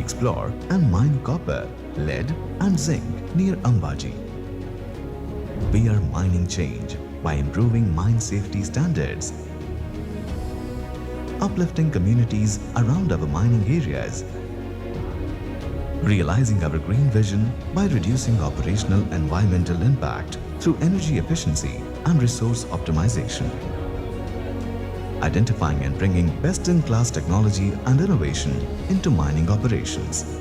explore and mine copper, lead and zinc near Ambaji. We are mining change by improving mine safety standards, uplifting communities around our mining areas, realizing our green vision by reducing operational environmental impact through energy efficiency and resource optimization, identifying and bringing best-in-class technology and innovation into mining operations.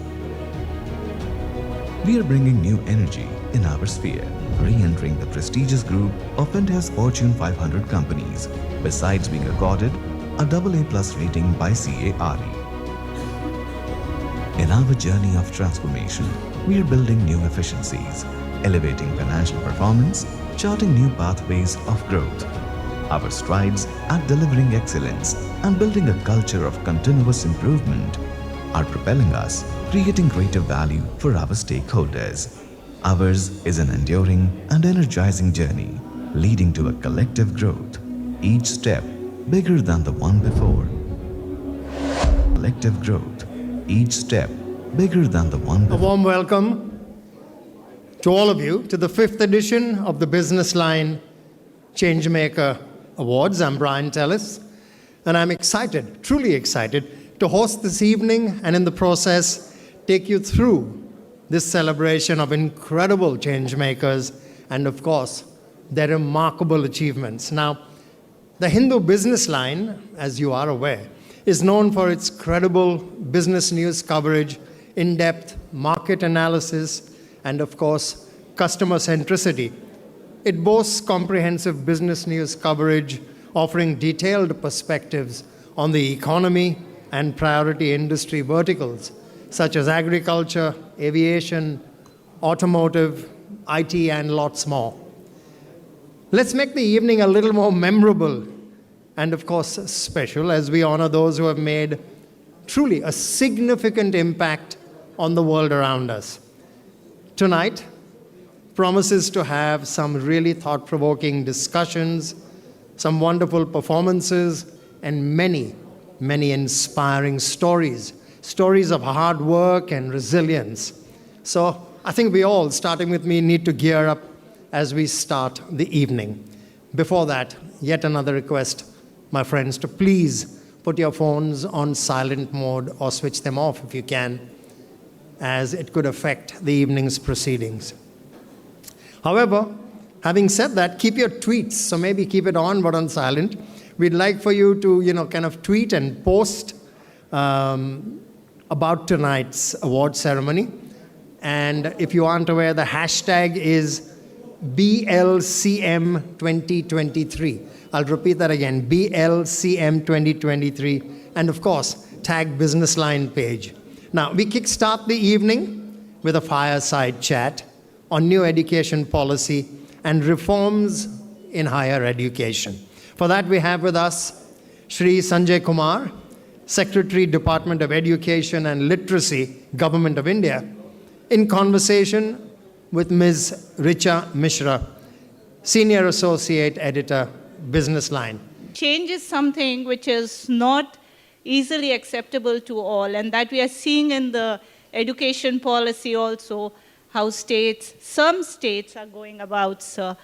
We are bringing new energy in our sphere, re-entering the prestigious group of India's Fortune 500 companies, besides being accorded a AA+ rating by CARE. In our journey of transformation, we are building new efficiencies, elevating financial performance, charting new pathways of growth. Our strides at delivering excellence and building a culture of continuous improvement are propelling us, creating greater value for our stakeholders. Ours is an enduring and energizing journey, leading to a collective growth, each step bigger than the one before. Collective growth, each step bigger than the one before. A warm welcome to all of you to the 5th edition of the Businessline Changemaker Awards. I'm Brian Tellis, and I'm excited, truly excited, to host this evening and in the process take you through this celebration of incredible changemakers and, of course, their remarkable achievements. Now, the Hindu Businessline, as you are aware, is known for its credible business news coverage, in-depth market analysis, and, of course, customer centricity. It boasts comprehensive business news coverage, offering detailed perspectives on the economy and priority industry verticals, such as agriculture, aviation, automotive, IT, and lots more. Let's make the evening a little more memorable and, of course, special as we honor those who have made truly a significant impact on the world around us. Tonight promises to have some really thought-provoking discussions, some wonderful performances, and many, many inspiring stories of hard work and resilience. So I think we all, starting with me, need to gear up as we start the evening. Before that, yet another request, my friends, to please put your phones on silent mode or switch them off if you can, as it could affect the evening's proceedings. However, having said that, keep your tweets, so maybe keep it on but on silent. We'd like for you to, kind of tweet and post about tonight's award ceremony. And if you aren't aware, the hashtag is BLCM 2023. I'll repeat that again, BLCM 2023. And of course, tag Businessline page. Now, we kickstart the evening with a fireside chat on new education policy and reforms in higher education. For that, we have with us Shri Sanjay Kumar, Secretary, Department of Education and Literacy, Government of India, in conversation with Ms. Richa Mishra, Senior Associate Editor, Businessline. Change is something which is not easily acceptable to all, and that we are seeing in the education policy also, how some states are going about, sir.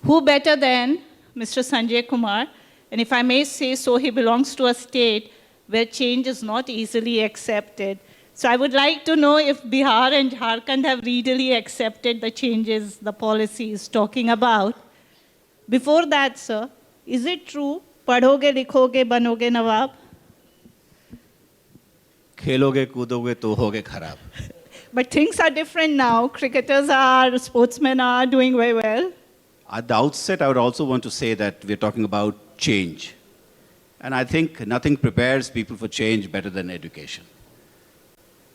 Who better than Mr. Sanjay Kumar? And if I may say so, he belongs to a state where change is not easily accepted. So I would like to know if Bihar and Jharkhand have readily accepted the changes the policy is talking about. Before that, sir, is it true, padhoge, likhoge, banoge nawab? Kheloge, kudoge, to hoge kharab. But things are different now. Sportsmen are doing very well. At the outset, I would also want to say that we're talking about change. And I think nothing prepares people for change better than education.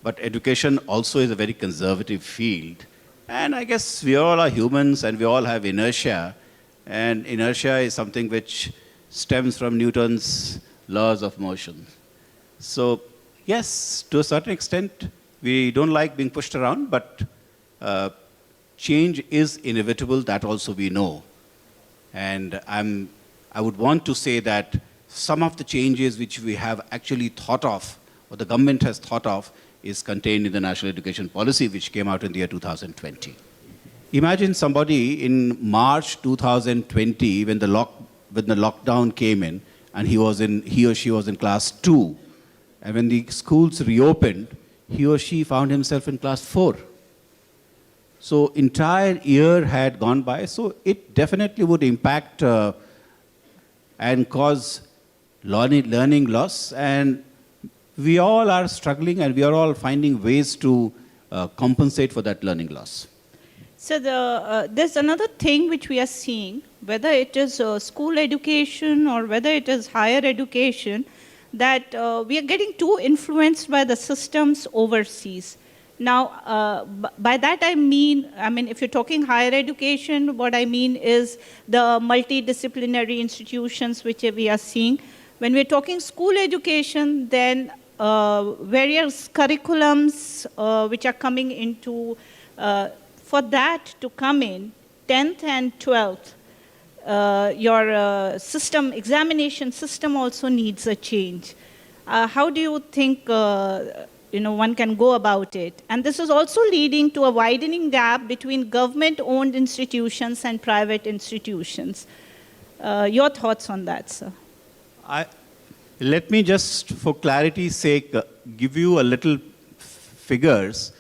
But education also is a very conservative field. And I guess we all are humans and we all have inertia. And inertia is something which stems from Newton's laws of motion. So, yes, to a certain extent, we don't like being pushed around, but change is inevitable, that also we know. And I would want to say that some of the changes which we have actually thought of, or the government has thought of, is contained in the National Education Policy, which came out in the year 2020. Imagine somebody in March 2020, when the lockdown came in, and he or she was in class 2, and when the schools reopened, he or she found himself in class 4. So entire year had gone by, so it definitely would impact and cause learning loss, and we all are struggling and we are all finding ways to compensate for that learning loss. So there's another thing which we are seeing, whether it is school education or whether it is higher education, that we are getting too influenced by the systems overseas. Now, by that I mean, if you're talking higher education, what I mean is the multidisciplinary institutions which we are seeing. When we're talking school education, then various curriculums which are coming into, for that to come in, 10th and 12th, your examination system also needs a change. How do you think one can go about it? And this is also leading to a widening gap between government-owned institutions and private institutions. Your thoughts on that, sir? Let me just, for clarity's sake, give you a little figures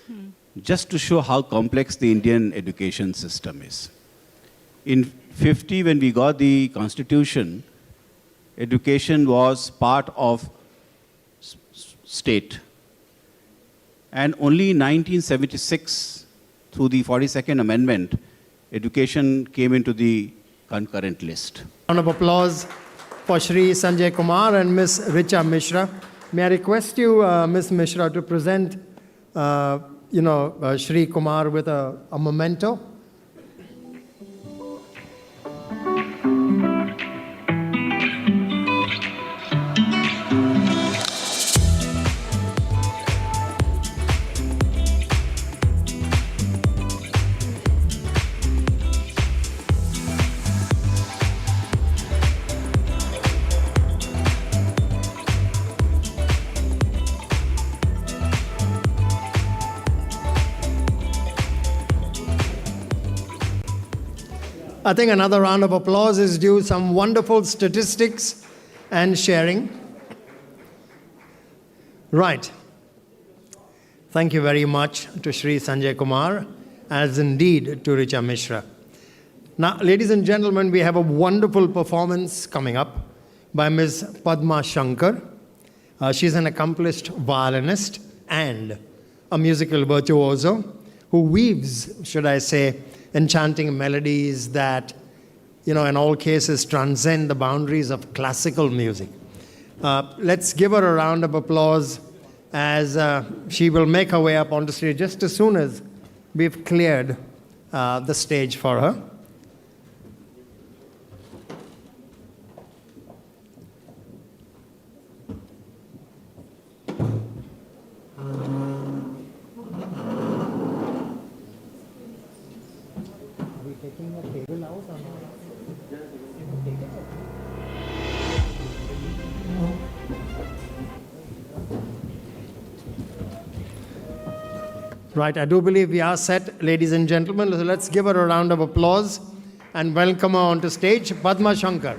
just to show how complex the Indian education system is. In 50, when we got the Constitution, education was part of state. And only in 1976, through the 42nd Amendment, education came into the concurrent list. Round of applause for Shri Sanjay Kumar and Ms. Richa Mishra. May I request you, Ms. Mishra, to present, Shri Kumar with a memento. I think another round of applause is due. Some wonderful statistics and sharing. Right. Thank you very much to Shri Sanjay Kumar, as indeed to Richa Mishra. Now, ladies and gentlemen, we have a wonderful performance coming up by Ms. Padma Shankar. She's an accomplished violinist and a musical virtuoso who weaves, should I say, enchanting melodies that, in all cases, transcend the boundaries of classical music. Let's give her a round of applause as she will make her way up onto stage just as soon as we've cleared the stage for her. Right, I do believe we are set, ladies and gentlemen. So let's give her a round of applause and welcome her onto stage, Padma Shankar.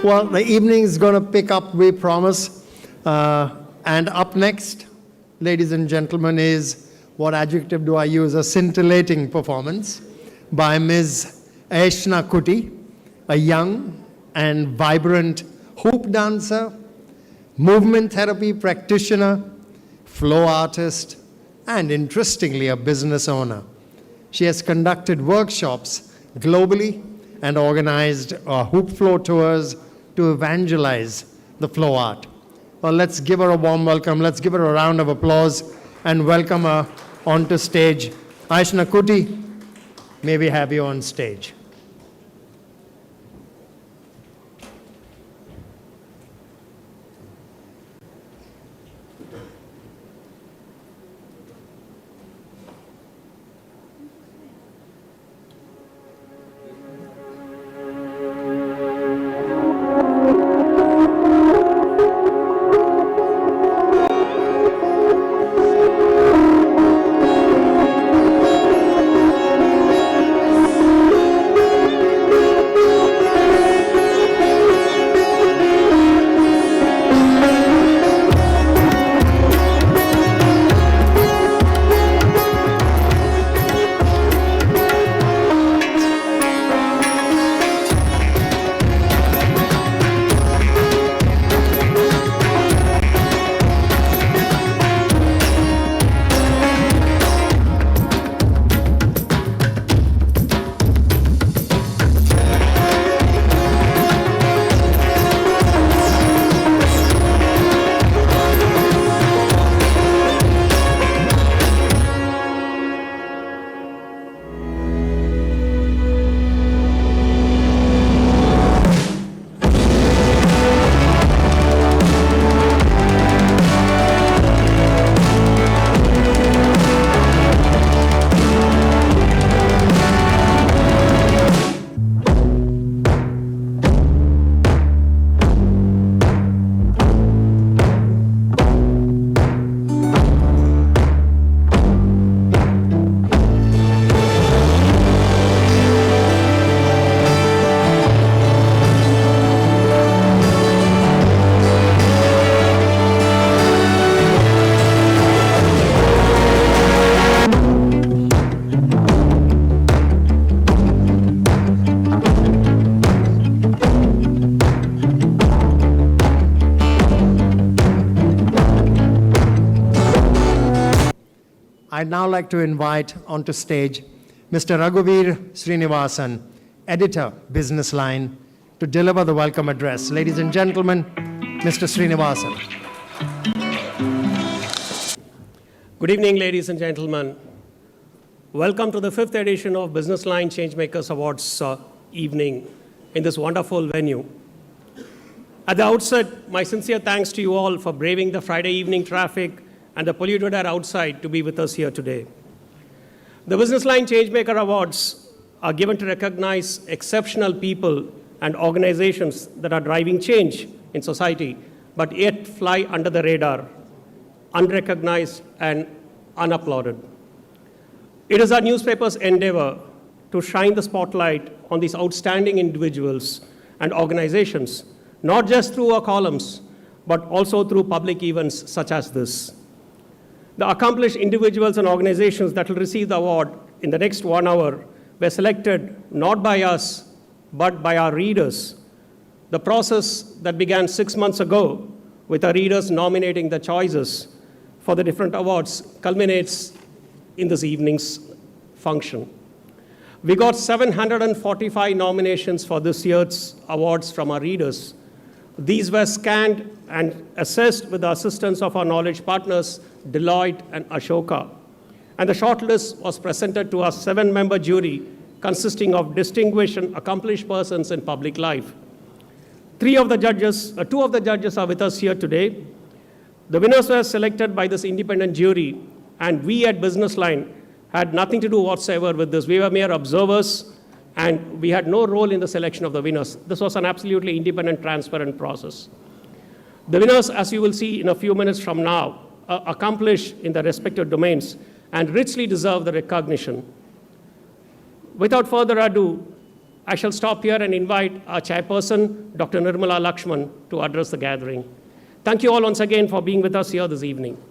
Well, the evening is going to pick up, we promise. And up next, ladies and gentlemen, is, what adjective do I use? A scintillating performance by Ms. Aishna Kuti, a young and vibrant hoop dancer, movement therapy practitioner, flow artist, and interestingly, a business owner. She has conducted workshops globally and organized hoop flow tours to evangelize the flow art. Well, let's give her a warm welcome. Let's give her a round of applause and welcome her onto stage. Aishna Kuti, may we have you on stage. I'd now like to invite onto stage Mr. Raghuveer Srinivasan, editor, Businessline, to deliver the welcome address. Ladies and gentlemen, Mr. Srinivasan. Good evening, ladies and gentlemen. Welcome to the 5th edition of Businessline Changemakers Awards evening in this wonderful venue. At the outset, my sincere thanks to you all for braving the Friday evening traffic and the polluted air outside to be with us here today. The Businessline Changemaker Awards are given to recognize exceptional people and organizations that are driving change in society, but yet fly under the radar, unrecognized and unapplauded. It is our newspaper's endeavor to shine the spotlight on these outstanding individuals and organizations, not just through our columns, but also through public events such as this. The accomplished individuals and organizations that will receive the award in the next 1 hour were selected not by us, but by our readers. The process that began 6 months ago with our readers nominating the choices for the different awards culminates in this evening's function. We got 745 nominations for this year's awards from our readers. These were scanned and assessed with the assistance of our knowledge partners, Deloitte and Ashoka. And the shortlist was presented to our 7-member jury consisting of distinguished and accomplished persons in public life. Two of the judges are with us here today. The winners were selected by this independent jury, and we at Businessline had nothing to do whatsoever with this. We were mere observers, and we had no role in the selection of the winners. This was an absolutely independent, transparent process. The winners, as you will see in a few minutes from now, are accomplished in their respective domains and richly deserve the recognition. Without further ado, I shall stop here and invite our chairperson, Dr. Nirmala Lakshman, to address the gathering. Thank you all once again for being with us here this evening.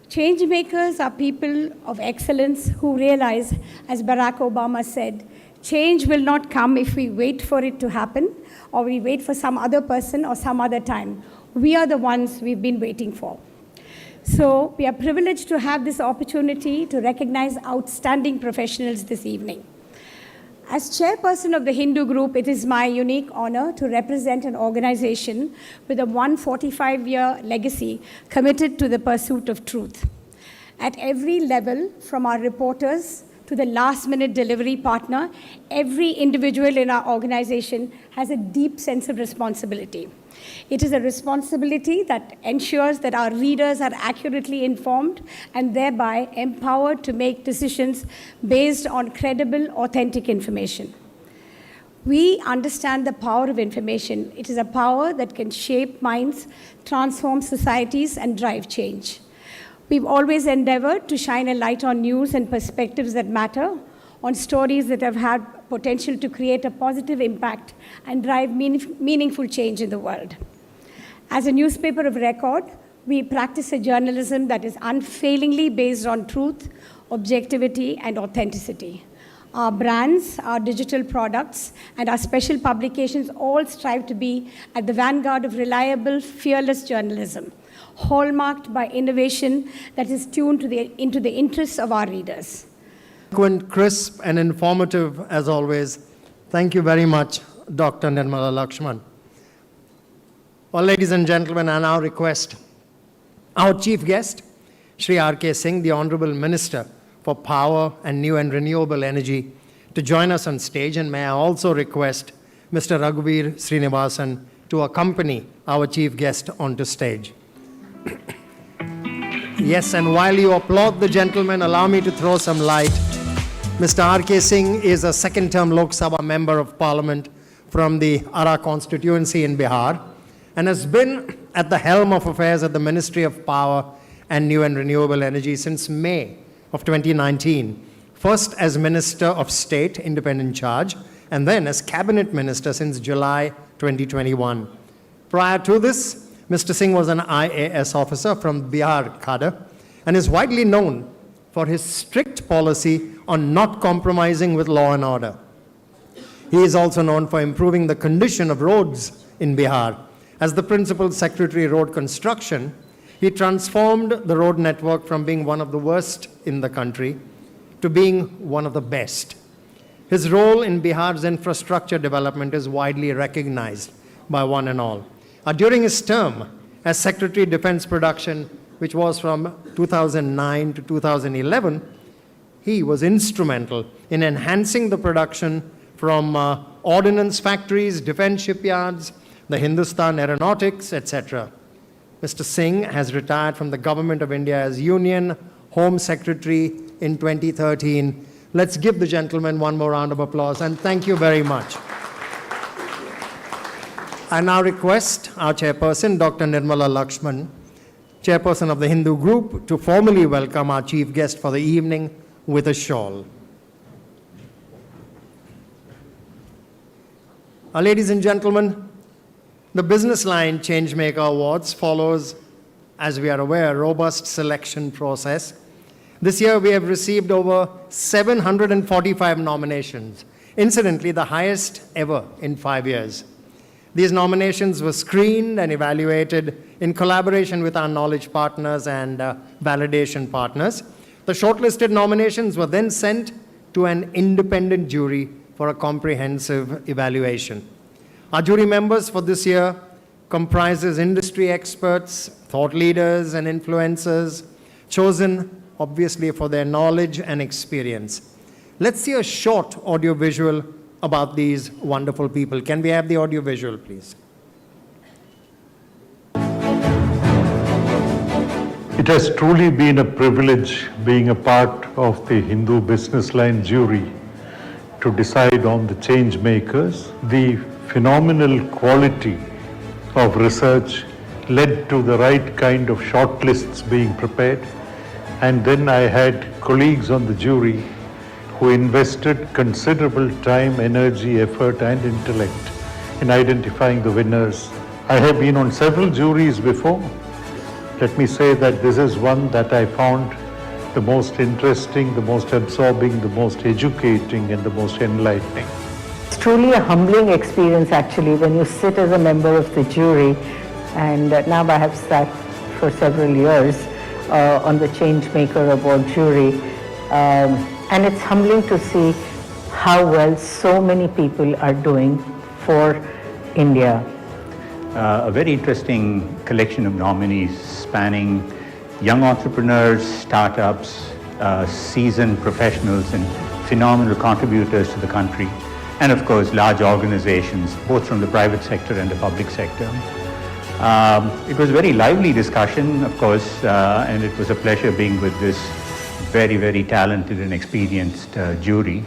Change makers are people of excellence who realize, as Barack Obama said, change will not come if we wait for it to happen or we wait for some other person or some other time. We are the ones we've been waiting for. So we are privileged to have this opportunity to recognize outstanding professionals this evening. As chairperson of the Hindu group, it is my unique honor to represent an organization with a 145-year legacy committed to the pursuit of truth. At every level, from our reporters to the last-minute delivery partner, every individual in our organization has a deep sense of responsibility. It is a responsibility that ensures that our readers are accurately informed and thereby empowered to make decisions based on credible, authentic information. We understand the power of information. It is a power that can shape minds, transform societies, and drive change. We've always endeavored to shine a light on news and perspectives that matter, on stories that have had potential to create a positive impact and drive meaningful change in the world. As a newspaper of record, we practice a journalism that is unfailingly based on truth, objectivity, and authenticity. Our brands, our digital products, and our special publications all strive to be at the vanguard of reliable, fearless journalism, hallmarked by innovation that is tuned into the interests of our readers. Eloquent, crisp, and informative as always. Thank you very much, Dr. Nirmala Lakshman. Well, ladies and gentlemen, I now request our chief guest, Shri R.K. Singh, the Honorable Minister for Power and New and Renewable Energy, to join us on stage. And may I also request Mr. Raghuveer Srinivasan to accompany our chief guest onto stage. Yes, and while you applaud the gentleman, allow me to throw some light. Mr. R.K. Singh is a second-term Lok Sabha member of Parliament from the Ara constituency in Bihar and has been at the helm of affairs at the Ministry of Power and New and Renewable Energy since May of 2019, first as Minister of State, independent charge, and then as Cabinet Minister since July 2021. Prior to this, Mr. Singh was an IAS officer from Bihar cadre and is widely known for his strict policy on not compromising with law and order. He is also known for improving the condition of roads in Bihar. As the Principal Secretary Road Construction, he transformed the road network from being one of the worst in the country to being one of the best. His role in Bihar's infrastructure development is widely recognized by one and all. During his term as Secretary Defense Production, which was from 2009 to 2011, he was instrumental in enhancing the production from ordnance factories, defense shipyards, the Hindustan Aeronautics, etc. Mr. Singh has retired from the Government of India as Union Home Secretary in 2013. Let's give the gentleman one more round of applause, and thank you very much. I now request our chairperson, Dr. Nirmala Lakshman, chairperson of the Hindu group, to formally welcome our chief guest for the evening with a shawl. Ladies and gentlemen, the Businessline Changemaker Awards follows, as we are aware, a robust selection process. This year we have received over 745 nominations, incidentally the highest ever in 5 years. These nominations were screened and evaluated in collaboration with our knowledge partners and validation partners. The shortlisted nominations were then sent to an independent jury for a comprehensive evaluation. Our jury members for this year comprises industry experts, thought leaders, and influencers, chosen obviously for their knowledge and experience. Let's see a short audio-visual about these wonderful people. Can we have the audio-visual, please? It has truly been a privilege being a part of the Hindu Businessline jury to decide on the change makers. The phenomenal quality of research led to the right kind of shortlists being prepared. And then I had colleagues on the jury who invested considerable time, energy, effort, and intellect in identifying the winners. I have been on several juries before. Let me say that this is one that I found the most interesting, the most absorbing, the most educating, and the most enlightening. It's truly a humbling experience actually when you sit as a member of the jury, and now I have sat for several years on the Changemaker Award jury, and it's humbling to see how well so many people are doing for India. A very interesting collection of nominees spanning young entrepreneurs, startups, seasoned professionals, and phenomenal contributors to the country, and of course large organizations, both from the private sector and the public sector. It was a very lively discussion, of course, and it was a pleasure being with this very, very talented and experienced jury.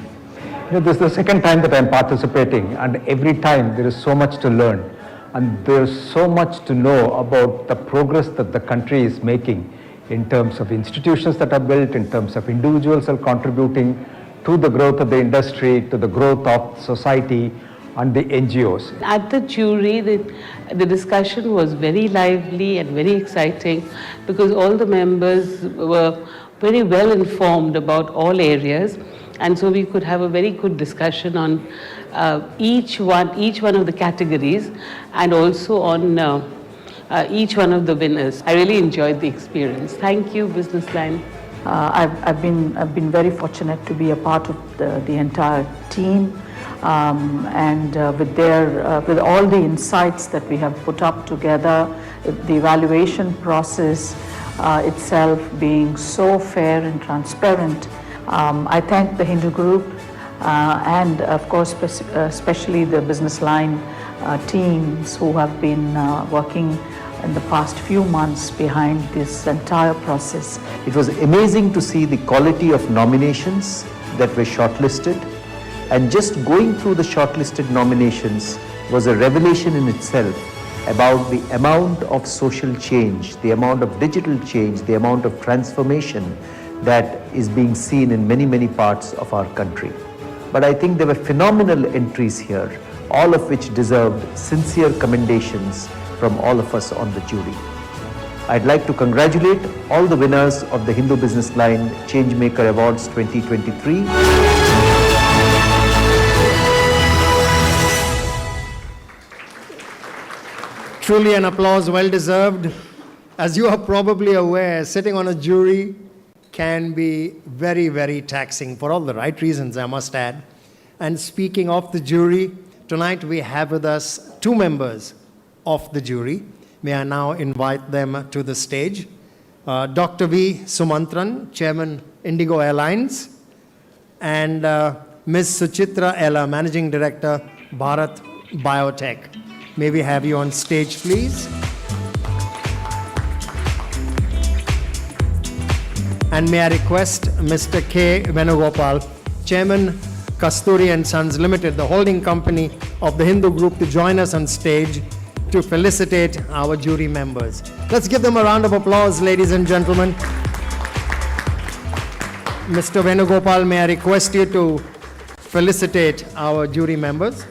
This is the second time that I'm participating, and every time there is so much to learn, and there's so much to know about the progress that the country is making in terms of institutions that are built, in terms of individuals that are contributing to the growth of the industry, to the growth of society, and the NGOs. At the jury, the discussion was very lively and very exciting because all the members were very well informed about all areas, and so we could have a very good discussion on each one of the categories, and also on each one of the winners. I really enjoyed the experience. Thank you, Businessline. I've been very fortunate to be a part of the entire team, and with all the insights that we have put up together, the evaluation process itself being so fair and transparent. I thank the Hindu Group and of course especially the Businessline teams who have been working in the past few months behind this entire process. It was amazing to see the quality of nominations that were shortlisted, and just going through the shortlisted nominations was a revelation in itself about the amount of social change, the amount of digital change, the amount of transformation that is being seen in many, many parts of our country. But I think there were phenomenal entries here, all of which deserved sincere commendations from all of us on the jury. I'd like to congratulate all the winners of the Hindu Businessline Changemaker Awards 2023. Truly an applause well deserved. As you are probably aware, sitting on a jury can be very, very taxing for all the right reasons, I must add. And speaking of the jury, tonight we have with us two members of the jury. May I now invite them to the stage. Dr. V. Sumantran, Chairman, Indigo Airlines, and Ms. Suchitra Ella, Managing Director, Bharat Biotech. May we have you on stage, please? And may I request Mr. K. Venugopal, Chairman, Kasturi and Sons Limited, the holding company of the Hindu Group, to join us on stage to felicitate our jury members. Let's give them a round of applause, ladies and gentlemen. Mr. Venugopal, may I request you to felicitate our jury members?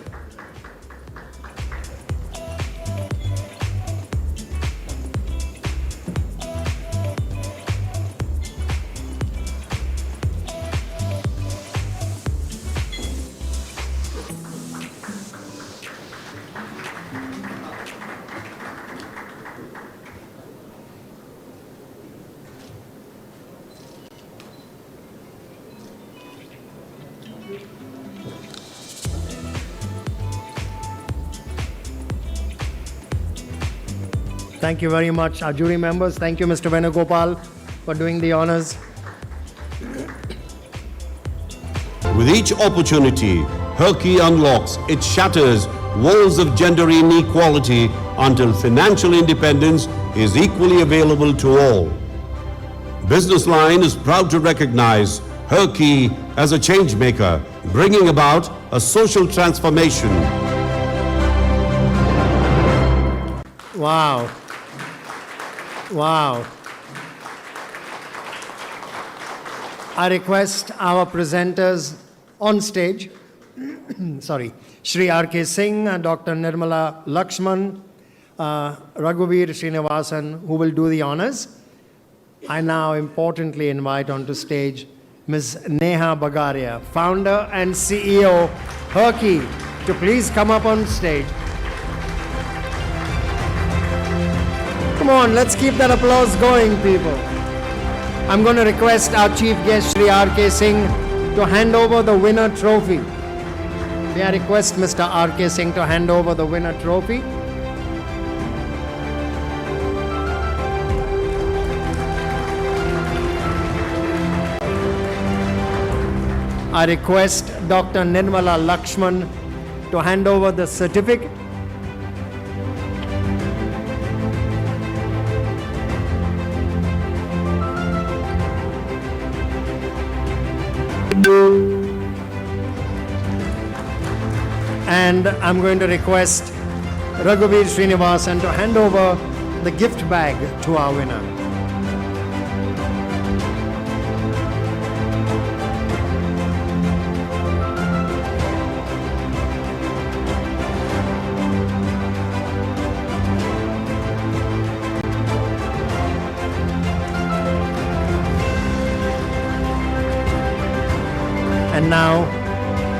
Thank you very much, our jury members. Thank you, Mr. Venugopal, for doing the honors. With each opportunity, her key unlocks, it shatters walls of gender inequality until financial independence is equally available to all. Businessline is proud to recognize her key as a change maker, bringing about a social transformation. Wow. Wow. I request our presenters on stage, sorry, Shri R.K. Singh and Dr. Nirmala Lakshman, Raghuveer Srinivasan, who will do the honors. I now importantly invite onto stage Ms. Neha Bagaria, founder and CEO, Herky, to please come up on stage. Come on, let's keep that applause going, people. I'm going to request our chief guest, Shri R.K. Singh, to hand over the winner trophy. May I request Mr. R.K. Singh to hand over the winner trophy? I request Dr. Nirmala Lakshman to hand over the certificate. And I'm going to request Raghuveer Srinivasan to hand over the gift bag to our winner. And now,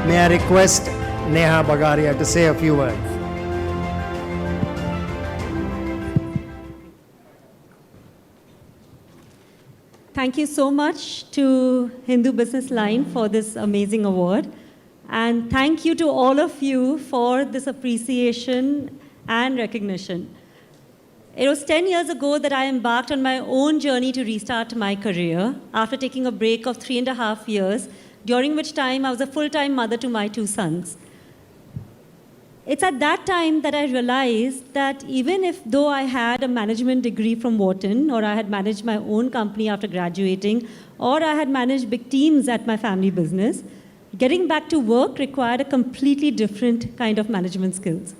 may I request Neha Bagaria to say a few words. Thank you so much to Hindu Businessline for this amazing award. And thank you to all of you for this appreciation and recognition. It was 10 years ago that I embarked on my own journey to restart my career after taking a break of 3.5 years, during which time I was a full-time mother to my 2 sons. It's at that time that I realized that even if though I had a management degree from Wharton, or I had managed my own company after graduating, or I had managed big teams at my family business, getting back to work required a completely different kind of management skills.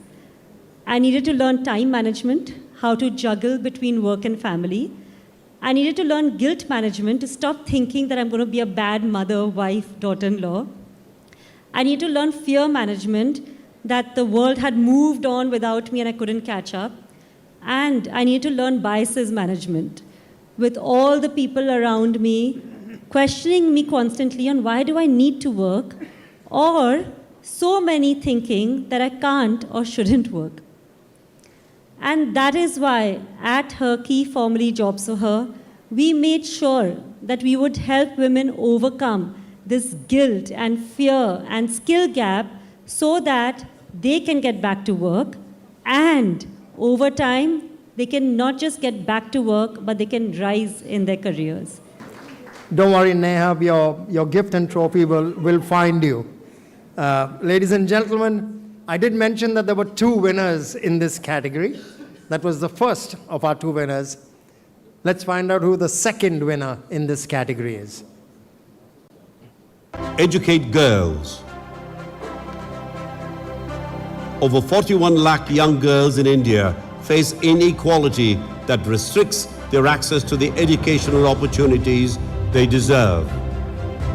I needed to learn time management, how to juggle between work and family. I needed to learn guilt management to stop thinking that I'm going to be a bad mother, wife, daughter-in-law. I needed to learn fear management, that the world had moved on without me and I couldn't catch up. And I needed to learn biases management, with all the people around me questioning me constantly on why do I need to work, or so many thinking that I can't or shouldn't work. And that is why at Herky, formerly Jobs for Her, we made sure that we would help women overcome this guilt and fear and skill gap so that they can get back to work, and over time, they can not just get back to work, but they can rise in their careers. Don't worry, Neha, your gift and trophy will find you. Ladies and gentlemen, I did mention that there were 2 winners in this category. That was the first of our 2 winners. Let's find out who the second winner in this category is. Educate girls. Over 41 lakh young girls in India face inequality that restricts their access to the educational opportunities they deserve.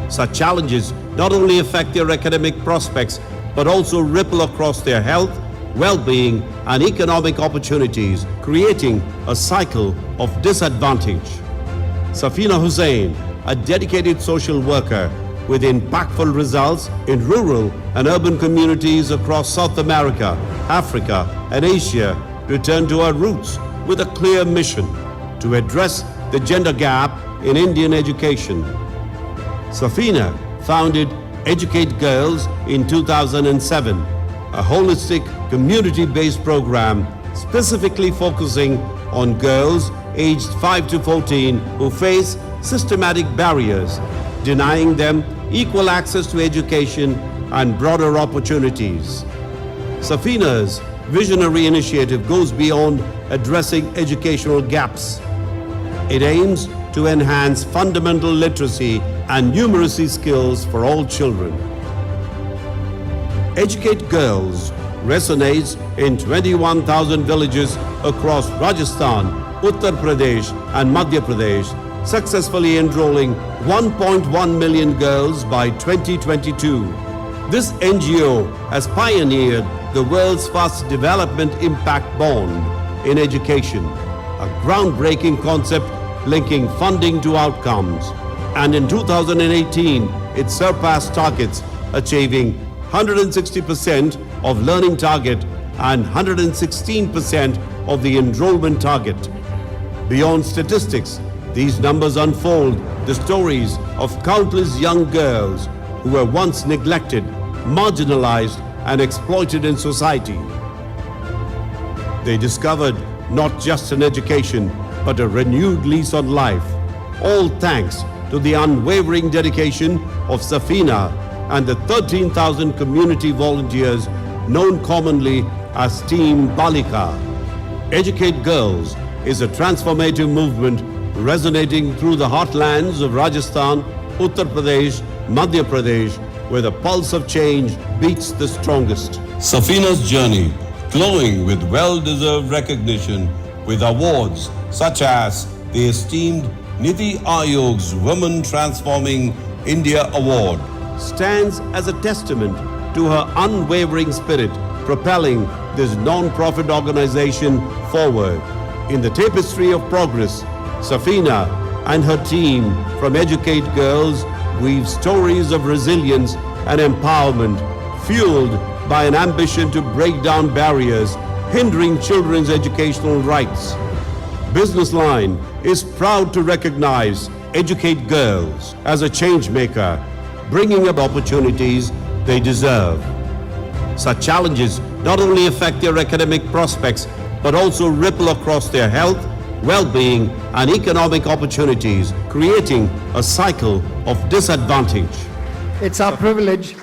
Such challenges not only affect their academic prospects, but also ripple across their health, well-being, and economic opportunities, creating a cycle of disadvantage. Safina Hussain, a dedicated social worker with impactful results in rural and urban communities across South America, Africa, and Asia, returned to her roots with a clear mission to address the gender gap in Indian education. Safina founded Educate Girls in 2007, a holistic, community-based program specifically focusing on girls aged 5 to 14 who face systematic barriers, denying them equal access to education and broader opportunities. Safina's visionary initiative goes beyond addressing educational gaps. It aims to enhance fundamental literacy and numeracy skills for all children. Educate Girls resonates in 21,000 villages across Rajasthan, Uttar Pradesh, and Madhya Pradesh, successfully enrolling 1.1 million girls by 2022. This NGO has pioneered the world's first development impact bond in education, a groundbreaking concept linking funding to outcomes. And in 2018, it surpassed targets, achieving 160% of learning target and 116% of the enrollment target. Beyond statistics, these numbers unfold the stories of countless young girls who were once neglected, marginalized, and exploited in society. They discovered not just an education, but a renewed lease on life, all thanks to the unwavering dedication of Safina and the 13,000 community volunteers known commonly as Team Balika. Educate Girls is a transformative movement resonating through the heartlands of Rajasthan, Uttar Pradesh, Madhya Pradesh, where the pulse of change beats the strongest. Safina's journey, glowing with well-deserved recognition with awards such as the esteemed Niti Ayog's Women Transforming India Award, stands as a testament to her unwavering spirit, propelling this non-profit organization forward. In the tapestry of progress, Safina and her team from Educate Girls weave stories of resilience and empowerment, fueled by an ambition to break down barriers hindering children's educational rights. Businessline is proud to recognize Educate Girls as a change maker, bringing up opportunities they deserve. Such challenges not only affect their academic prospects, but also ripple across their health, well-being, and economic opportunities, creating a cycle of disadvantage. It's our privilege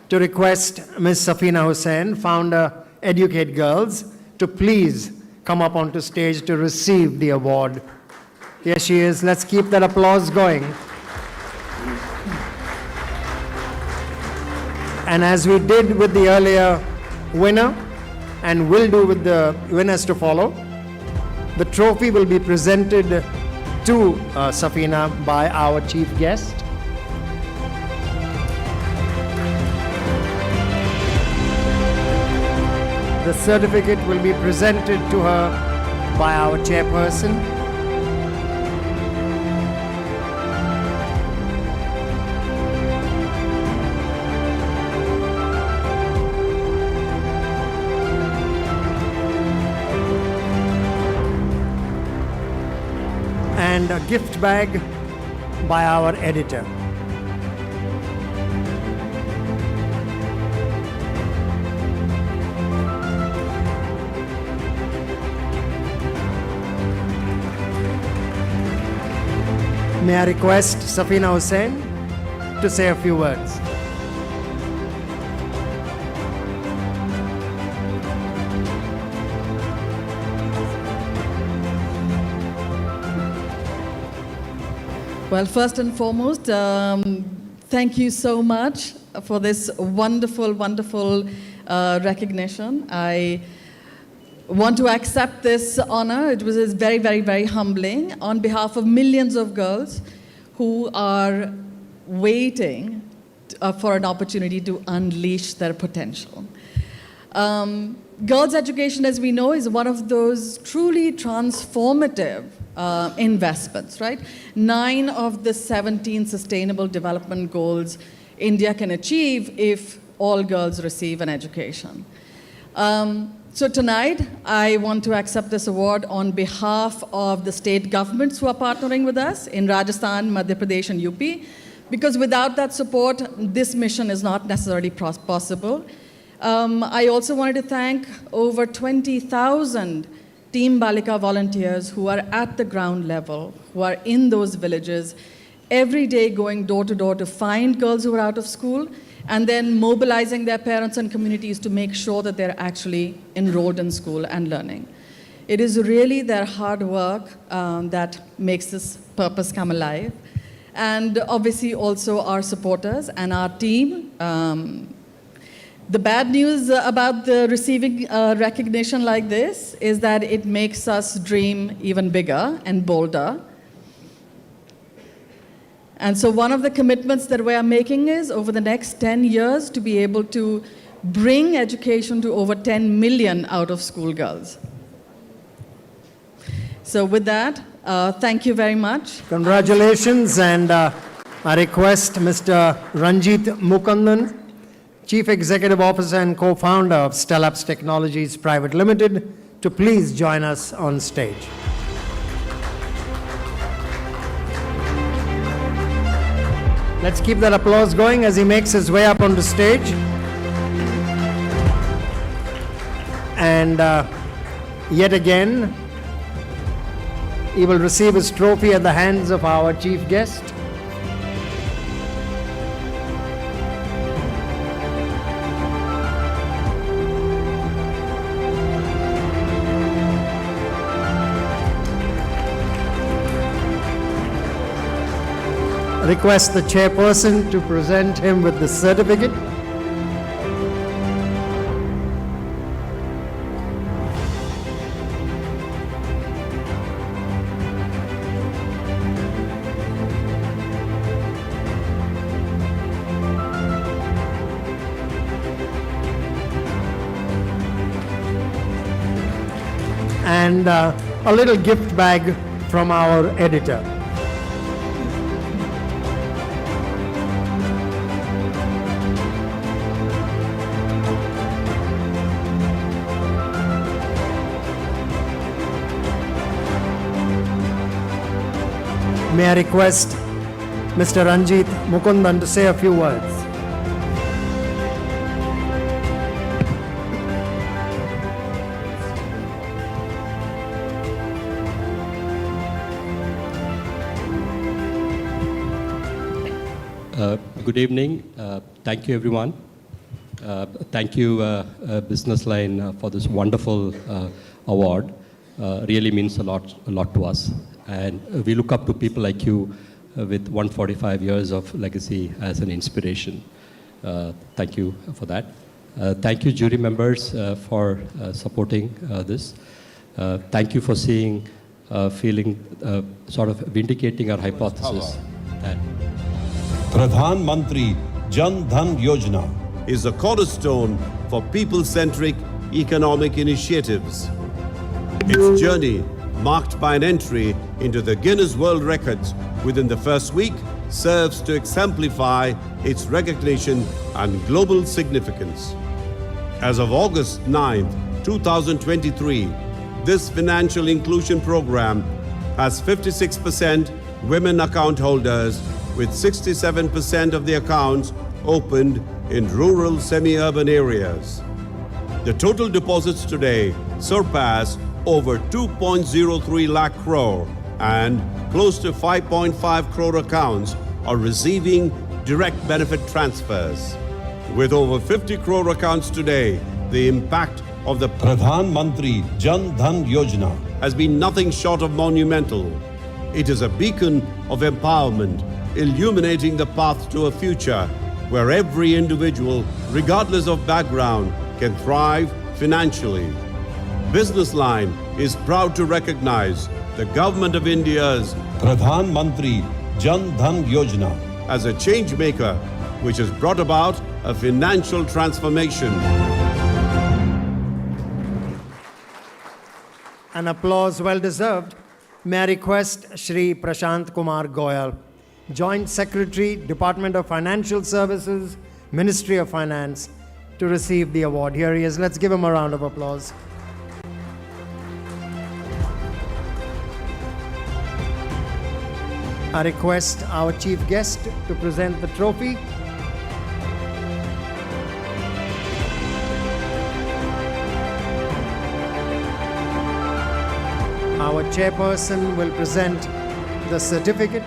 to request Ms. Safina Hussain, founder Educate Girls, to please come up onto stage to receive the award. Here she is. Let's keep that applause going. And as we did with the earlier winner, and will do with the winners to follow, the trophy will be presented to Safina by our chief guest. The certificate will be presented to her by our chairperson. And a gift bag by our editor. May I request Safina Hussain to say a few words. Well, first and foremost, thank you so much for this wonderful, wonderful recognition. I want to accept this honor. It was very, very, very humbling on behalf of millions of girls who are waiting for an opportunity to unleash their potential. Girls' education, as we know, is one of those truly transformative investments, right? 9 of the 17 Sustainable Development Goals India can achieve if all girls receive an education. So tonight, I want to accept this award on behalf of the state governments who are partnering with us in Rajasthan, Madhya Pradesh, and UP, because without that support, this mission is not necessarily possible. I also wanted to thank over 20,000 Team Balika volunteers who are at the ground level, who are in those villages, every day going door to door to find girls who are out of school, and then mobilizing their parents and communities to make sure that they're actually enrolled in school and learning. It is really their hard work that makes this purpose come alive. And obviously also our supporters and our team. The bad news about the receiving recognition like this is that it makes us dream even bigger and bolder. And so one of the commitments that we are making is over the next 10 years to be able to bring education to over 10 million out-of-school girls. So with that, thank you very much. Congratulations, and I request Mr. Ranjit Mukundan, Chief Executive Officer and co-founder of Stellups Technologies Private Limited, to please join us on stage. Let's keep that applause going as he makes his way up onto stage. And yet again, he will receive his trophy at the hands of our chief guest. Request the chairperson to present him with the certificate. And a little gift bag from our editor. May I request Mr. Ranjit Mukundan to say a few words. Good evening. Thank you, everyone. Thank you, Businessline, for this wonderful award. Really means a lot to us. And we look up to people like you with 145 years of legacy as an inspiration. Thank you for that. Thank you, jury members, for supporting this. Thank you for seeing, feeling, sort of vindicating our hypothesis that Pradhan Mantri Jan Dhan Yojana is a cornerstone for people-centric economic initiatives. Its journey, marked by an entry into the Guinness World Records within the first week, serves to exemplify its recognition and global significance. As of August 9, 2023, this financial inclusion program has 56% women account holders, with 67% of the accounts opened in rural semi-urban areas. The total deposits today surpass over 2.03 lakh crore, and close to 5.5 crore accounts are receiving direct benefit transfers. With over 50 crore accounts today, the impact of the Pradhan Mantri Jan Dhan Yojana has been nothing short of monumental. It is a beacon of empowerment, illuminating the path to a future where every individual, regardless of background, can thrive financially. Businessline is proud to recognize the Government of India's Pradhan Mantri Jan Dhan Yojana as a change maker which has brought about a financial transformation. An applause well deserved. May I request Shri Prashant Kumar Goyal, Joint Secretary, Department of Financial Services, Ministry of Finance, to receive the award. Here he is. Let's give him a round of applause. I request our chief guest to present the trophy. Our chairperson will present the certificate.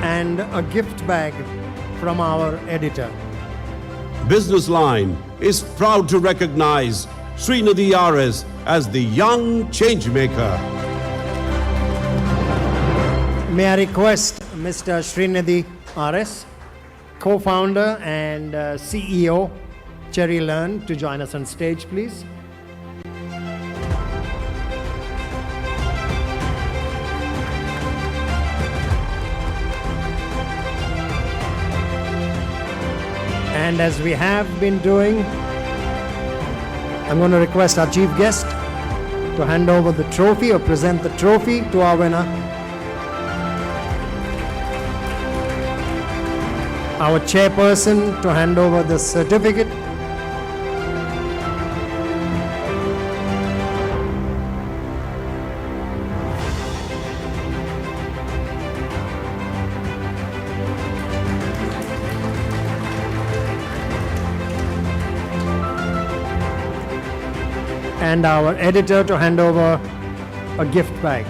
And a gift bag from our editor. Businessline is proud to recognize Srinidhi RS as the Young Changemaker. May I request Mr. Srinidhi RS, co-founder and CEO, Cherry Learn, to join us on stage, please. And as we have been doing, I'm going to request our chief guest to hand over the trophy or present the trophy to our winner. Our chairperson to hand over the certificate. And our editor to hand over a gift bag.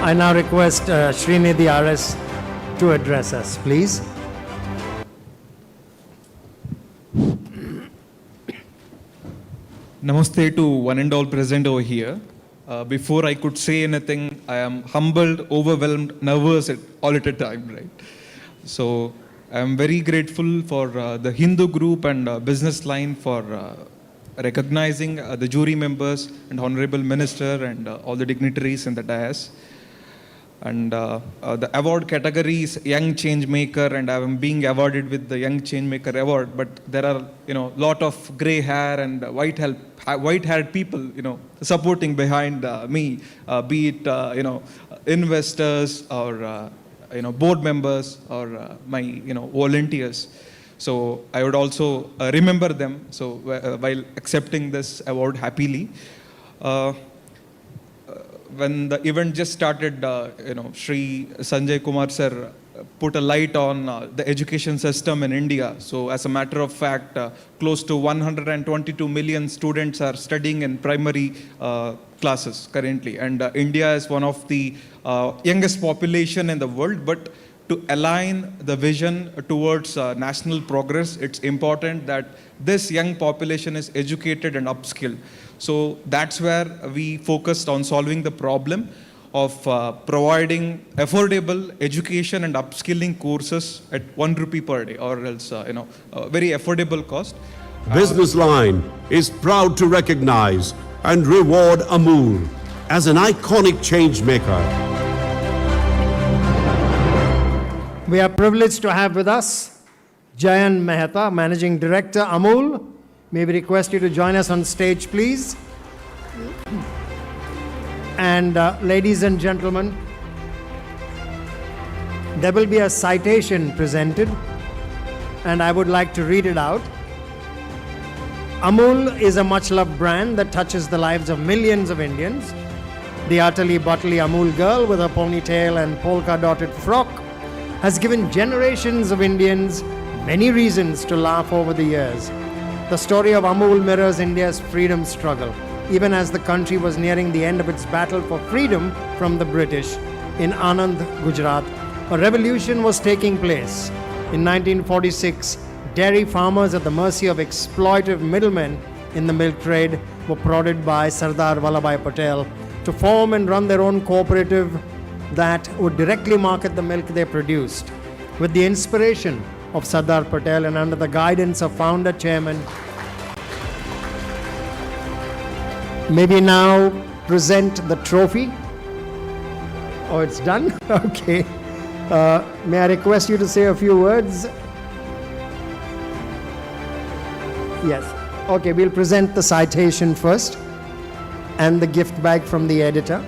I now request Srinidhi RS to address us, please. Namaste to one and all present over here. Before I could say anything, I am humbled, overwhelmed, nervous all at a time, right? So I am very grateful for the Hindu group and Businessline for recognizing the jury members and Honorable Minister and all the dignitaries in the dais. And the award category is Young Changemaker, and I am being awarded with the Young Changemaker award. But there are, lot of gray hair and white-haired people, supporting behind me, be it, investors or, board members or my, volunteers. So I would also remember them. So while accepting this award happily. When the event just started, Shri Sanjay Kumar sir put a light on the education system in India. So as a matter of fact, close to 122 million students are studying in primary classes currently. And India is one of the youngest population in the world. But to align the vision towards national progress, it's important that this young population is educated and upskilled. So that's where we focused on solving the problem of providing affordable education and upskilling courses at 1 rupee per day, or else, very affordable cost. Businessline is proud to recognize and reward Amul as an iconic change maker. We are privileged to have with us Jayan Mehta, Managing Director, Amul. May we request you to join us on stage, please. And ladies and gentlemen, there will be a citation presented, and I would like to read it out. Amul is a much-loved brand that touches the lives of millions of Indians. The utterly buttly Amul girl with her ponytail and polka-dotted frock has given generations of Indians many reasons to laugh over the years. The story of Amul mirrors India's freedom struggle. Even as the country was nearing the end of its battle for freedom from the British, in Anand, Gujarat, a revolution was taking place. In 1946, dairy farmers at the mercy of exploitive middlemen in the milk trade were prodded by Sardar Vallabhbhai Patel to form and run their own cooperative that would directly market the milk they produced. With the inspiration of Sardar Patel and under the guidance of founder chairman, may we now present the trophy? Oh, it's done? Okay. May I request you to say a few words? Yes. Okay, we'll present the citation first and the gift bag from the editor.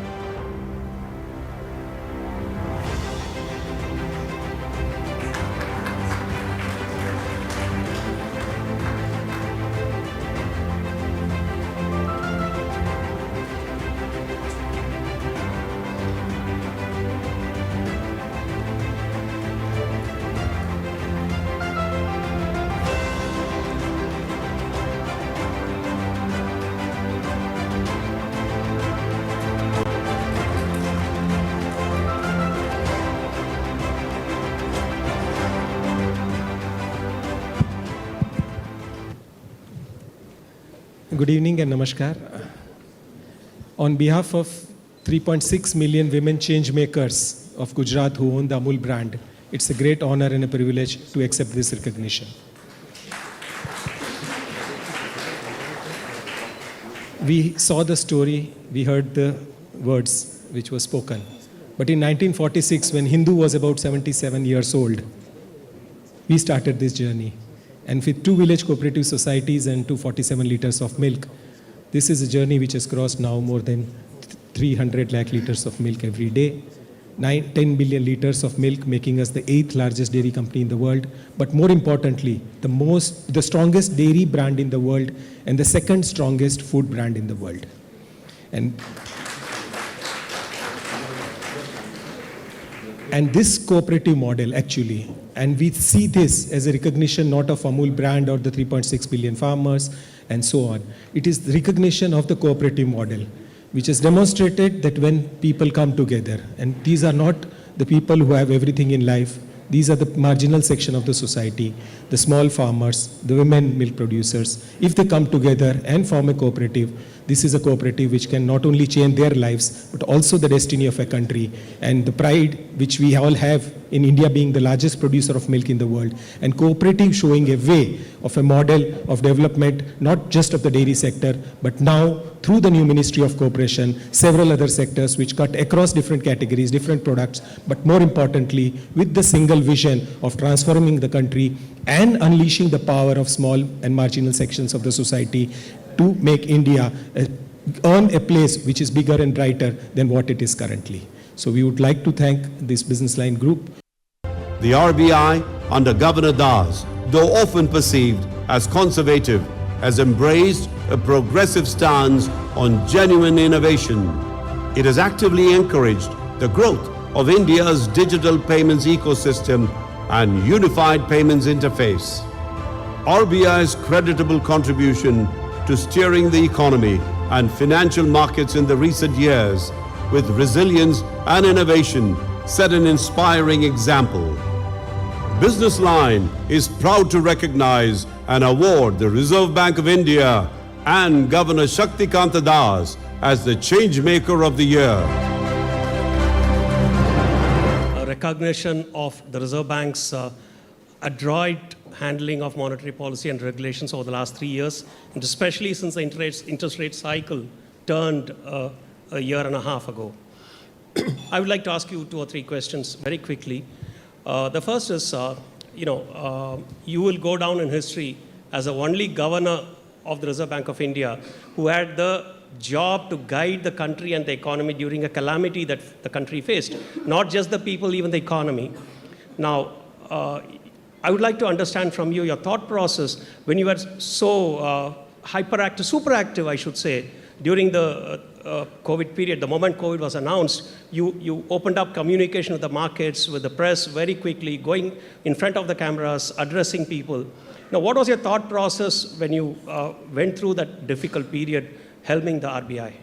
Good evening and namaskar. On behalf of 3.6 million women change makers of Gujarat who own the Amul brand, it's a great honor and a privilege to accept this recognition. We saw the story, we heard the words which were spoken. But in 1946, when Hindu was about 77 years old, we started this journey. And with 2 village cooperative societies and 247 liters of milk, this is a journey which has crossed now more than 300 lakh liters of milk every day. 10 billion liters of milk, making us the 8th largest dairy company in the world. But more importantly, the strongest dairy brand in the world and the 2nd strongest food brand in the world. And this cooperative model actually, and we see this as a recognition not of Amul brand or the 3.6 billion farmers and so on. It is the recognition of the cooperative model, which has demonstrated that when people come together, and these are not the people who have everything in life, these are the marginal section of the society, the small farmers, the women milk producers. If they come together and form a cooperative, this is a cooperative which can not only change their lives, but also the destiny of a country and the pride which we all have in India being the largest producer of milk in the world, and cooperative showing a way of a model of development, not just of the dairy sector, but now through the new Ministry of Cooperation, several other sectors which cut across different categories, different products, but more importantly, with the single vision of transforming the country and unleashing the power of small and marginal sections of the society to make India earn a place which is bigger and brighter than what it is currently. So we would like to thank this Businessline group. The RBI under Governor Das, though often perceived as conservative, has embraced a progressive stance on genuine innovation. It has actively encouraged the growth of India's digital payments ecosystem and unified payments interface. RBI's creditable contribution to steering the economy and financial markets in the recent years with resilience and innovation set an inspiring example. Businessline is proud to recognize and award the Reserve Bank of India and Governor Shaktikanta Das as the Changemaker of the Year. A recognition of the Reserve Bank's adroit handling of monetary policy and regulations over the last 3 years, and especially since the interest rate cycle turned a year and a half ago. I would like to ask you 2 or 3 questions very quickly. The first is, you will go down in history as the only governor of the Reserve Bank of India who had the job to guide the country and the economy during a calamity that the country faced, not just the people, even the economy. Now, I would like to understand from you your thought process when you were so hyperactive, superactive, I should say, during the COVID period. The moment COVID was announced, you opened up communication with the markets, with the press very quickly, going in front of the cameras, addressing people. Now, what was your thought process when you went through that difficult period helming the RBI?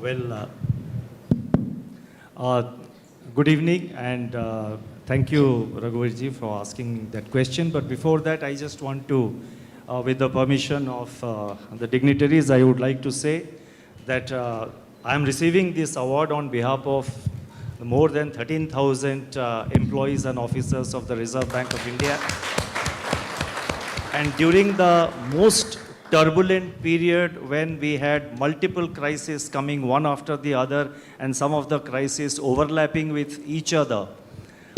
Well, good evening, and thank you, Raghuvirji, for asking that question. But before that, I just want to, with the permission of the dignitaries, I would like to say that I am receiving this award on behalf of more than 13,000 employees and officers of the Reserve Bank of India. And during the most turbulent period when we had multiple crises coming one after the other and some of the crises overlapping with each other,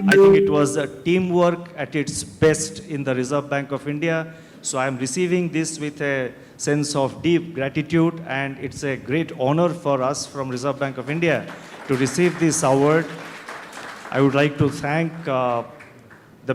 I think it was a teamwork at its best in the Reserve Bank of India. So I am receiving this with a sense of deep gratitude, and it's a great honor for us from Reserve Bank of India to receive this award. I would like to thank the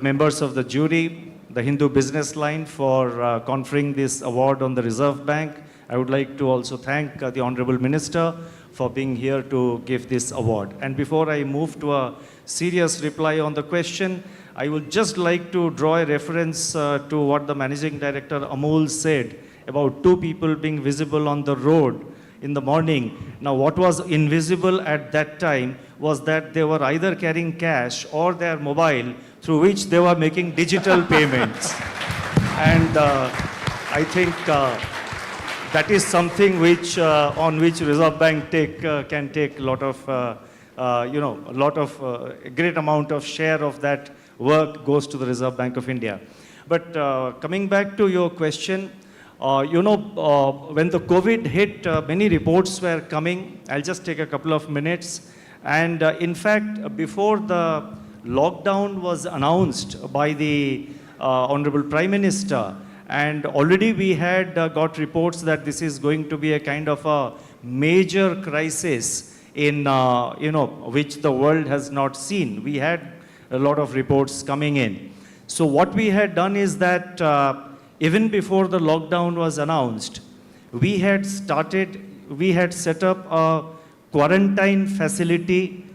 members of the jury, the Hindu Businessline, for conferring this award on the Reserve Bank. I would like to also thank the Honorable Minister for being here to give this award. And before I move to a serious reply on the question, I would just like to draw a reference to what the Managing Director Amul said about 2 people being visible on the road in the morning. Now, what was invisible at that time was that they were either carrying cash or their mobile through which they were making digital payments. And I think that is something which, on which Reserve Bank can take a lot of, a great amount of share of that work goes to the Reserve Bank of India. But coming back to your question, when the COVID hit, many reports were coming. I'll just take a couple of minutes. And in fact, before the lockdown was announced by the Honorable Prime Minister, and already we had got reports that this is going to be a kind of a major crisis in, which the world has not seen. We had a lot of reports coming in. So what we had done is that even before the lockdown was announced, we had set up a quarantine facility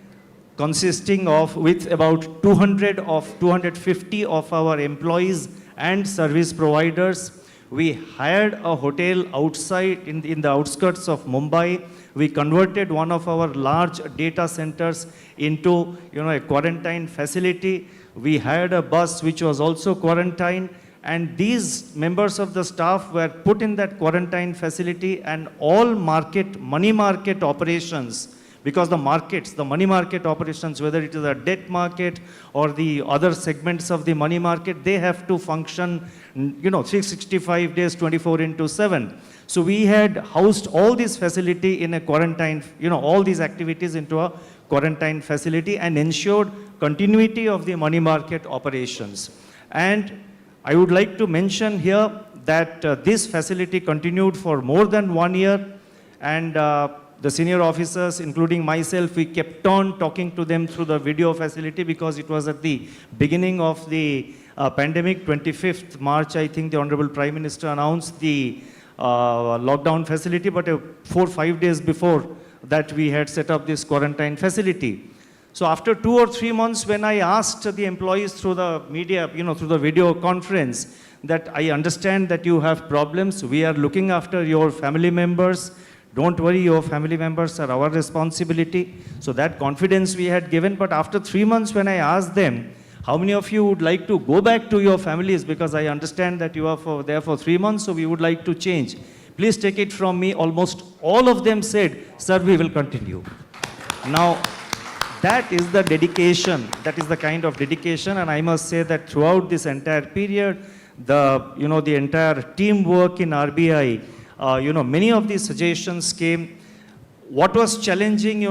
consisting of, with about 250 of our employees and service providers. We hired a hotel outside in the outskirts of Mumbai. We converted one of our large data centers into a quarantine facility. We hired a bus which was also quarantined, and these members of the staff were put in that quarantine facility, and all money market operations, because the money market operations, whether it is a debt market or the other segments of the money market, they have to function 365 days, 24/7. So we had housed all this facility in a quarantine, all these activities into a quarantine facility, and ensured continuity of the money market operations. And I would like to mention here that this facility continued for more than 1 year, and the senior officers, including myself, we kept on talking to them through the video facility, because it was at the beginning of the pandemic. 25th March, I think the Honorable Prime Minister announced the lockdown facility, but 4 or 5 days before that we had set up this quarantine facility. So after 2 or 3 months, when I asked the employees through the media, through the video conference, that I understand that you have problems, we are looking after your family members, don't worry, your family members are our responsibility. So that confidence we had given. But after 3 months, when I asked them, how many of you would like to go back to your families, because I understand that you are there for 3 months, so we would like to change. Please take it from me, almost all of them said, sir, we will continue. Now, that is the dedication, that is the kind of dedication, and I must say that throughout this entire period, the entire teamwork in RBI, many of these suggestions came. What was challenging,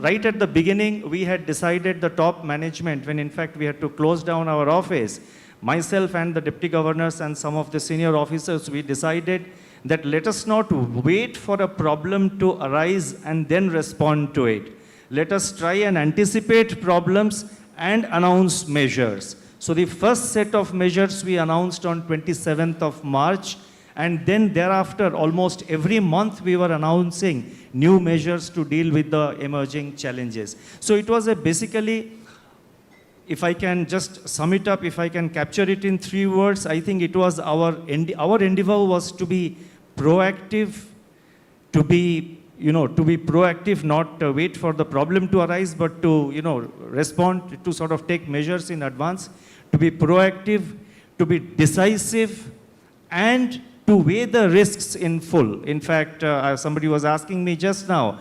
right at the beginning, we had decided, the top management, when in fact we had to close down our office, myself and the deputy governors and some of the senior officers, we decided that let us not wait for a problem to arise and then respond to it. Let us try and anticipate problems and announce measures. So the first set of measures we announced on 27th of March, and then thereafter, almost every month, we were announcing new measures to deal with the emerging challenges. So it was basically, if I can just sum it up, if I can capture it in 3 words, I think it was our endeavor was to be proactive, to be proactive, not wait for the problem to arise, but to, respond, to sort of take measures in advance, to be proactive, to be decisive, and to weigh the risks in full. In fact, somebody was asking me just now,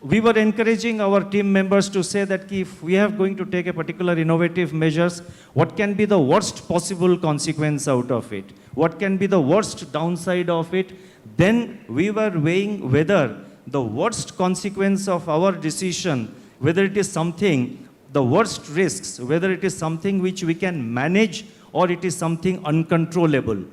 we were encouraging our team members to say that if we are going to take a particular innovative measures, what can be the worst possible consequence out of it? What can be the worst downside of it? Then we were weighing whether the worst consequence of our decision, whether it is something, the worst risks, whether it is something which we can manage or it is something uncontrollable.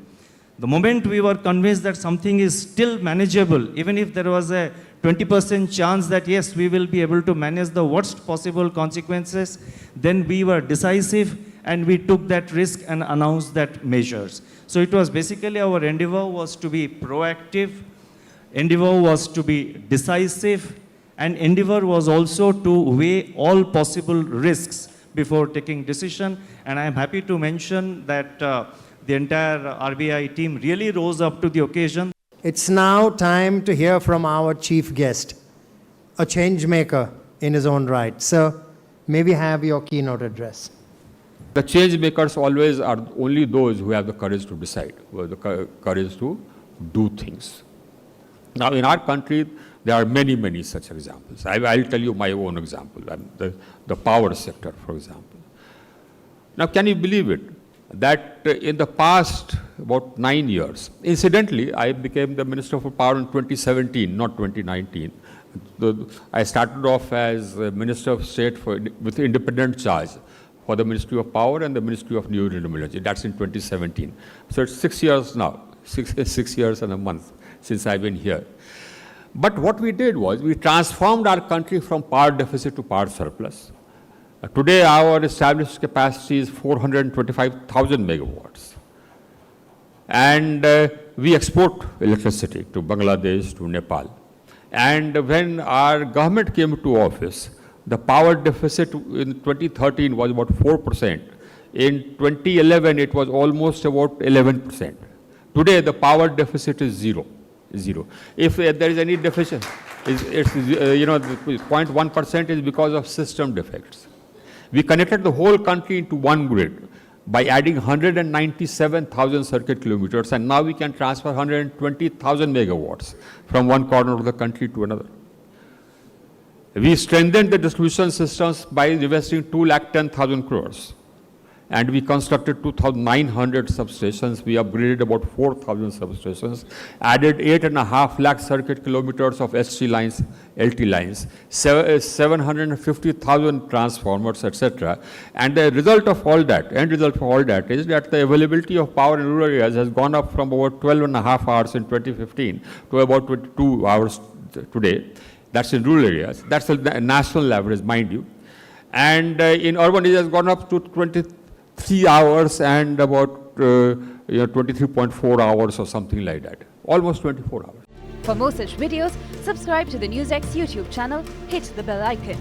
The moment we were convinced that something is still manageable, even if there was a 20% chance that yes, we will be able to manage the worst possible consequences, then we were decisive and we took that risk and announced that measures. So it was basically our endeavor was to be proactive, endeavor was to be decisive, and endeavor was also to weigh all possible risks before taking decision. And I am happy to mention that the entire RBI team really rose up to the occasion. It's now time to hear from our chief guest, a change maker in his own right. Sir, may we have your keynote address? The change makers always are only those who have the courage to decide, who have the courage to do things. Now, in our country, there are many, many such examples. I'll tell you my own example, the power sector, for example. Now, can you believe it? That in the past about 9 years, incidentally, I became the Minister for Power in 2017, not 2019. I started off as Minister of State with independent charge for the Ministry of Power and the Ministry of New Renewable Energy. That's in 2017. So it's 6 years now, 6 years and a month since I've been here. But what we did was we transformed our country from power deficit to power surplus. Today, our established capacity is 425,000 megawatts. And we export electricity to Bangladesh, to Nepal. And when our government came to office, the power deficit in 2013 was about 4%. In 2011, it was almost about 11%. Today, the power deficit is zero. If there is any deficit, it's the 0.1% is because of system defects. We connected the whole country into one grid by adding 197,000 circuit kilometers, and now we can transfer 120,000 megawatts from one corner of the country to another. We strengthened the distribution systems by investing 210,000 crores. And we constructed 2,900 substations. We upgraded about 4,000 substations, added 8.5 lakh circuit kilometers of ST lines, LT lines, 750,000 transformers, etc. And the end result of all that is that the availability of power in rural areas has gone up from about 12.5 hours in 2015 to about 22 hours today. That's in rural areas. That's a national average, mind you. And in urban areas, has gone up to 23 hours and about 23.4 hours or something like that. Almost 24 hours. For more such videos, subscribe to the NewsX YouTube channel, hit the bell icon.